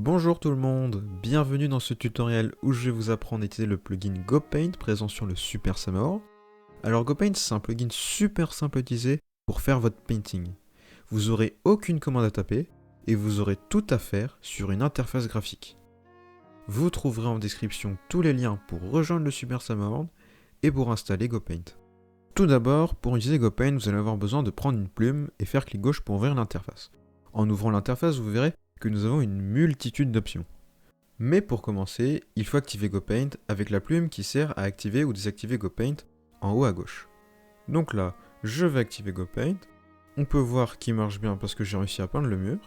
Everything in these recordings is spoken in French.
Bonjour tout le monde, bienvenue dans ce tutoriel où je vais vous apprendre à utiliser le plugin GoPaint présent sur le Super Summer. Alors GoPaint c'est un plugin super simple à utiliser pour faire votre painting. Vous aurez aucune commande à taper et vous aurez tout à faire sur une interface graphique. Vous trouverez en description tous les liens pour rejoindre le Super Summer et pour installer GoPaint. Tout d'abord, pour utiliser GoPaint, vous allez avoir besoin de prendre une plume et faire clic gauche pour ouvrir l'interface. En ouvrant l'interface, vous verrez que nous avons une multitude d'options. Mais pour commencer, il faut activer GoPaint avec la plume qui sert à activer ou désactiver GoPaint en haut à gauche. Donc là, je vais activer GoPaint. On peut voir qu'il marche bien parce que j'ai réussi à peindre le mur.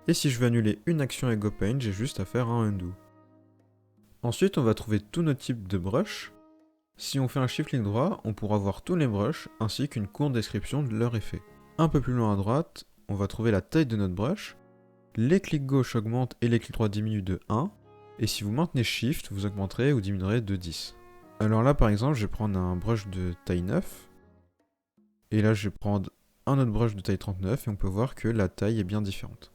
Et si je veux annuler une action avec GoPaint, j'ai juste à faire un undo. Ensuite, on va trouver tous nos types de brushes. Si on fait un shift-clic droit, on pourra voir tous les brushes ainsi qu'une courte description de leur effet. Un peu plus loin à droite, on va trouver la taille de notre brush. Les clics gauche augmentent et les clics droit diminuent de 1. Et si vous maintenez Shift, vous augmenterez ou diminuerez de 10. Alors là, par exemple, je vais prendre un brush de taille 9. Et là, je vais prendre un autre brush de taille 39 et on peut voir que la taille est bien différente.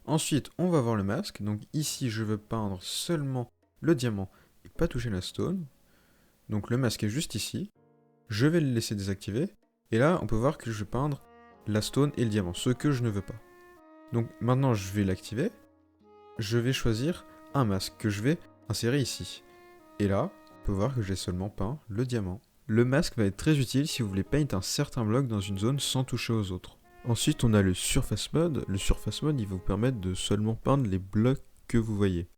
Ensuite, on va voir le masque. Donc ici, je veux peindre seulement le diamant et pas toucher la stone. Donc le masque est juste ici. Je vais le laisser désactiver. Et là, on peut voir que je vais peindre la stone et le diamant, ce que je ne veux pas. Donc maintenant je vais l'activer, je vais choisir un masque que je vais insérer ici. Et là, on peut voir que j'ai seulement peint le diamant. Le masque va être très utile si vous voulez paint un certain bloc dans une zone sans toucher aux autres. Ensuite on a le Surface Mode. Le Surface Mode il va vous permettre de seulement peindre les blocs que vous voyez.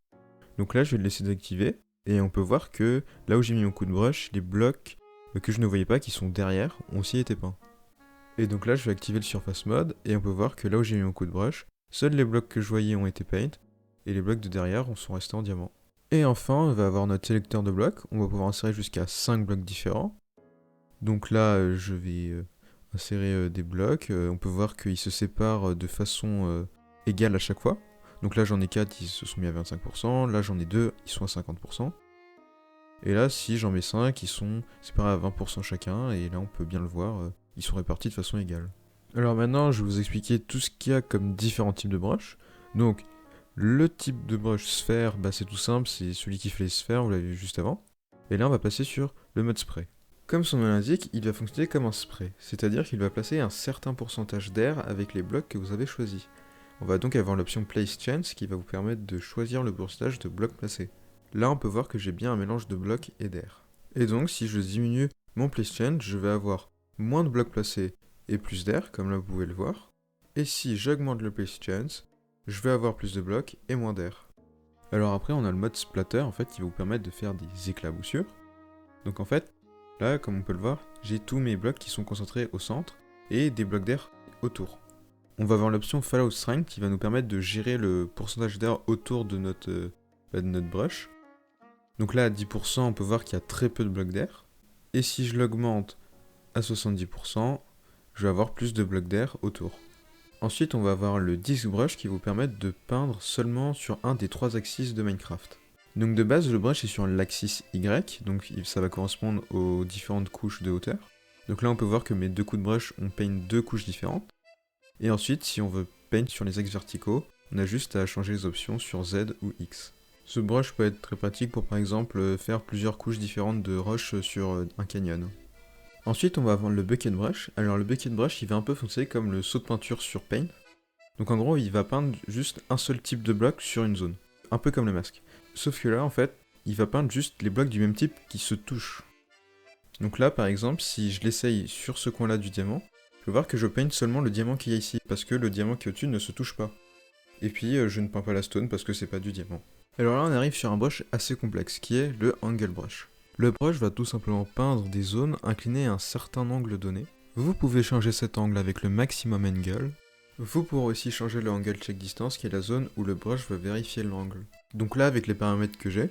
Donc là je vais le laisser désactiver. Et on peut voir que là où j'ai mis mon coup de brush, les blocs que je ne voyais pas qui sont derrière ont aussi été peints. Et donc là, je vais activer le Surface Mode, et on peut voir que là où j'ai mis mon coup de brush, seuls les blocs que je voyais ont été paint, et les blocs de derrière sont restés en diamant. Et enfin, on va avoir notre sélecteur de blocs, on va pouvoir insérer jusqu'à 5 blocs différents. Donc là, je vais insérer des blocs, on peut voir qu'ils se séparent de façon égale à chaque fois. Donc là, j'en ai 4, ils se sont mis à 25%, là j'en ai 2, ils sont à 50%. Et là, si j'en mets 5, ils sont séparés à 20% chacun, et là on peut bien le voir, ils sont répartis de façon égale. Alors maintenant, je vais vous expliquer tout ce qu'il y a comme différents types de brushes. Donc, le type de brush sphère, c'est tout simple, c'est celui qui fait les sphères, vous l'avez vu juste avant. Et là, on va passer sur le mode spray. Comme son nom l'indique, il va fonctionner comme un spray, c'est-à-dire qu'il va placer un certain pourcentage d'air avec les blocs que vous avez choisis. On va donc avoir l'option Place Chance qui va vous permettre de choisir le pourcentage de blocs placés. Là, on peut voir que j'ai bien un mélange de blocs et d'air. Et donc, si je diminue mon Place Chance, je vais avoir moins de blocs placés et plus d'air, comme là vous pouvez le voir. Et si j'augmente le Place Chance, je vais avoir plus de blocs et moins d'air. Alors après, on a le mode Splatter, en fait, qui va vous permettre de faire des éclaboussures. Donc en fait, là, comme on peut le voir, j'ai tous mes blocs qui sont concentrés au centre et des blocs d'air autour. On va avoir l'option Fallout Strength qui va nous permettre de gérer le pourcentage d'air autour de notre brush. Donc là, à 10%, on peut voir qu'il y a très peu de blocs d'air. Et si je l'augmente à 70%, je vais avoir plus de blocs d'air autour. Ensuite, on va avoir le Disc Brush qui va vous permettre de peindre seulement sur un des 3 axes de Minecraft. Donc de base, le brush est sur l'axis Y, donc ça va correspondre aux différentes couches de hauteur. Donc là, on peut voir que mes 2 coups de brush ont peint 2 couches différentes. Et ensuite, si on veut paint sur les axes verticaux, on a juste à changer les options sur Z ou X. Ce brush peut être très pratique pour par exemple faire plusieurs couches différentes de roches sur un canyon. Ensuite, on va avoir le Bucket Brush. Alors le Bucket Brush, il va un peu fonctionner comme le seau de peinture sur Paint. Donc en gros, il va peindre juste un seul type de bloc sur une zone. Un peu comme le masque. Sauf que là, en fait, il va peindre juste les blocs du même type qui se touchent. Donc là, par exemple, si je l'essaye sur ce coin-là du diamant, je vais voir que je peins seulement le diamant qu'il y a ici, parce que le diamant qui est au-dessus ne se touche pas. Et puis, je ne peins pas la stone parce que c'est pas du diamant. Alors là, on arrive sur un brush assez complexe, qui est le Angle Brush. Le brush va tout simplement peindre des zones inclinées à un certain angle donné. Vous pouvez changer cet angle avec le Maximum Angle. Vous pourrez aussi changer le Angle Check Distance, qui est la zone où le brush va vérifier l'angle. Donc là, avec les paramètres que j'ai,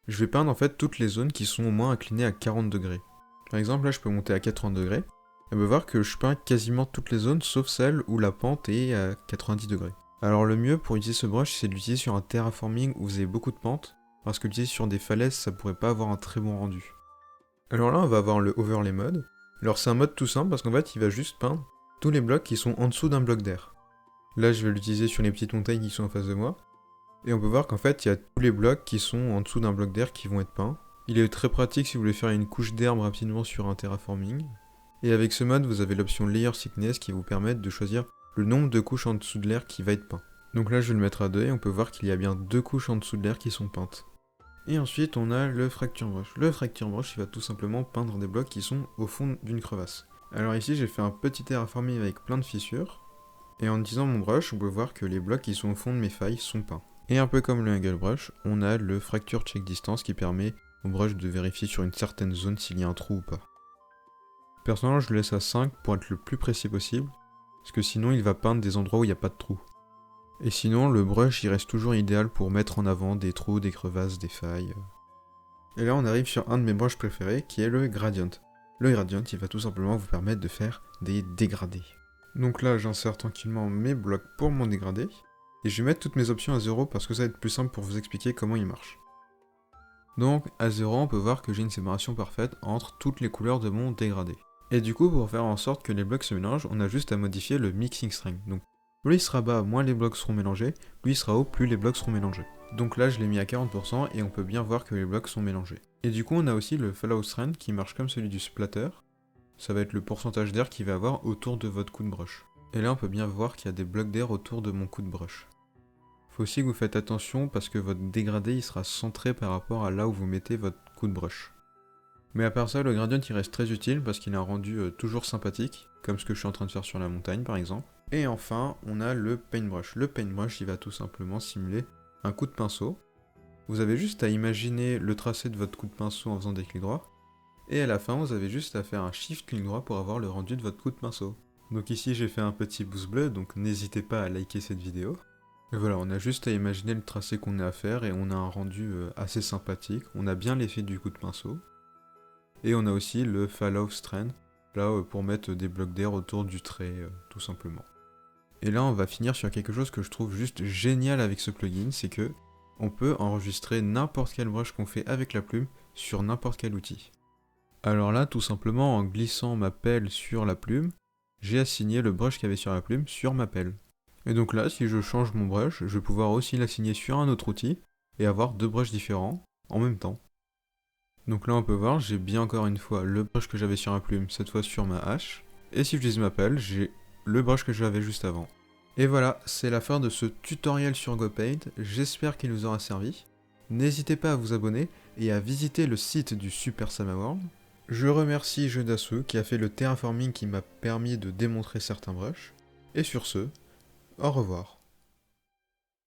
je vais peindre en fait toutes les zones qui sont au moins inclinées à 40 degrés. Par exemple, là, je peux monter à 80 degrés, et me voir que je peins quasiment toutes les zones, sauf celles où la pente est à 90 degrés. Alors le mieux pour utiliser ce brush, c'est de l'utiliser sur un terraforming où vous avez beaucoup de pentes, parce que l'utiliser sur des falaises, ça pourrait pas avoir un très bon rendu. Alors là, on va avoir le Overlay Mode. Alors c'est un mode tout simple, parce qu'en fait, il va juste peindre tous les blocs qui sont en dessous d'un bloc d'air. Là, je vais l'utiliser sur les petites montagnes qui sont en face de moi. Et on peut voir qu'en fait, il y a tous les blocs qui sont en dessous d'un bloc d'air qui vont être peints. Il est très pratique si vous voulez faire une couche d'herbe rapidement sur un terraforming. Et avec ce mode, vous avez l'option Layer Thickness qui vous permet de choisir le nombre de couches en dessous de l'air qui va être peint. Donc là, je vais le mettre à 2 et on peut voir qu'il y a bien 2 couches en dessous de l'air qui sont peintes. Et ensuite, on a le Fracture Brush. Le Fracture Brush, il va tout simplement peindre des blocs qui sont au fond d'une crevasse. Alors ici, j'ai fait un petit terraforming avec plein de fissures. Et en utilisant mon brush, on peut voir que les blocs qui sont au fond de mes failles sont peints. Et un peu comme le Angle Brush, on a le Fracture Check Distance qui permet au brush de vérifier sur une certaine zone s'il y a un trou ou pas. Personnellement, je le laisse à 5 pour être le plus précis possible, parce que sinon il va peindre des endroits où il n'y a pas de trou. Et sinon, le brush il reste toujours idéal pour mettre en avant des trous, des crevasses, des failles. Et là on arrive sur un de mes brushes préférés qui est le Gradient. Le Gradient il va tout simplement vous permettre de faire des dégradés. Donc là j'insère tranquillement mes blocs pour mon dégradé. Et je vais mettre toutes mes options à 0 parce que ça va être plus simple pour vous expliquer comment il marche. Donc à 0 on peut voir que j'ai une séparation parfaite entre toutes les couleurs de mon dégradé. Et du coup pour faire en sorte que les blocs se mélangent, on a juste à modifier le mixing strength. Donc plus il sera bas, moins les blocs seront mélangés, plus il sera haut, plus les blocs seront mélangés. Donc là je l'ai mis à 40% et on peut bien voir que les blocs sont mélangés. Et du coup on a aussi le Fallout Strength qui marche comme celui du splatter. Ça va être le pourcentage d'air qu'il va avoir autour de votre coup de brush. Et là on peut bien voir qu'il y a des blocs d'air autour de mon coup de brush. Faut aussi que vous faites attention parce que votre dégradé il sera centré par rapport à là où vous mettez votre coup de brush. Mais à part ça, le gradient il reste très utile parce qu'il a un rendu toujours sympathique, comme ce que je suis en train de faire sur la montagne par exemple. Et enfin, on a le paintbrush. Le paintbrush il va tout simplement simuler un coup de pinceau. Vous avez juste à imaginer le tracé de votre coup de pinceau en faisant des clics droits. Et à la fin, vous avez juste à faire un shift clic droit pour avoir le rendu de votre coup de pinceau. Donc ici j'ai fait un petit pouce bleu, donc n'hésitez pas à liker cette vidéo. Et voilà, on a juste à imaginer le tracé qu'on a à faire et on a un rendu assez sympathique. On a bien l'effet du coup de pinceau. Et on a aussi le Fallout Strand, là pour mettre des blocs d'air autour du trait, tout simplement. Et là on va finir sur quelque chose que je trouve juste génial avec ce plugin, c'est que on peut enregistrer n'importe quel brush qu'on fait avec la plume sur n'importe quel outil. Alors là, tout simplement en glissant ma pelle sur la plume, j'ai assigné le brush qu'il y avait sur la plume sur ma pelle. Et donc là, si je change mon brush, je vais pouvoir aussi l'assigner sur un autre outil et avoir deux brushes différents en même temps. Donc là on peut voir, j'ai bien encore une fois le brush que j'avais sur ma plume, cette fois sur ma hache. Et si j'utilise ma pelle, j'ai le brush que j'avais juste avant. Et voilà, c'est la fin de ce tutoriel sur GoPaint, j'espère qu'il vous aura servi. N'hésitez pas à vous abonner et à visiter le site du Super Sama World. Je remercie Jedasu qui a fait le terraforming qui m'a permis de démontrer certains brushes. Et sur ce, au revoir.